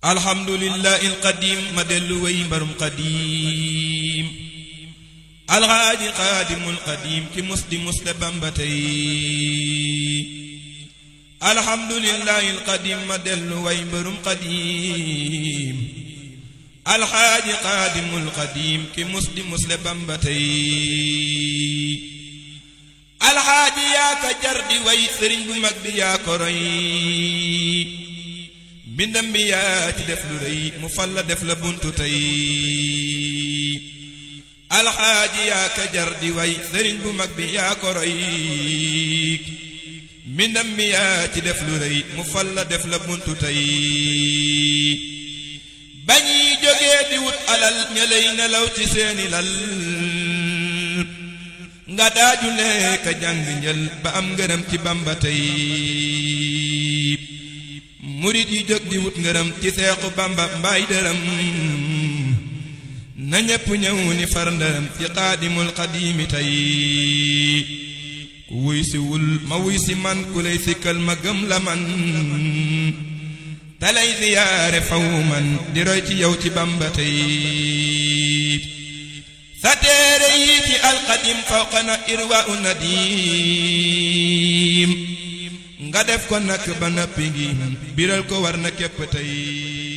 alhamdulillahi alqadim ma dellu way mbarum qadim alxaaji xaadimul qadim ki musdi musle bamba tey alhamdulillahi alqadim ma dellu way mbarum qadim alxaaji xaadimul qadim ki musdi musle bamba tey alxaaji yaa ka jar di way sëriñ bu mag bi yaa ko roy bindam bi yaa ci def lu rëy mu fal la def la buntu tey alxaaji yaa ka jar di way sëriñ bu mag bi yaa ko roy bindam bi yaa ci def lu rëy mu fal la def la buntu tey bañuy jógee di wut alal ña lay nelaw ci seeni lal nga daaju lekk jàng njël ba am ngërëm ci bamba tey murit yi jóg di wut ngërëm ci seexu bamba mbaay dërëm na ñépp ñëw ni far ndërëm ci xaadimul xadiimi tey ku wuy si wul ma wuy si man ku lay sikkal ma gëm la man talay ziyaare faw man di roy ci yow ci bamba tey sa téere yi ci alxadim fawqana irwa u nadim nga def ko nak ba nappi ngi biral ko war na képp tey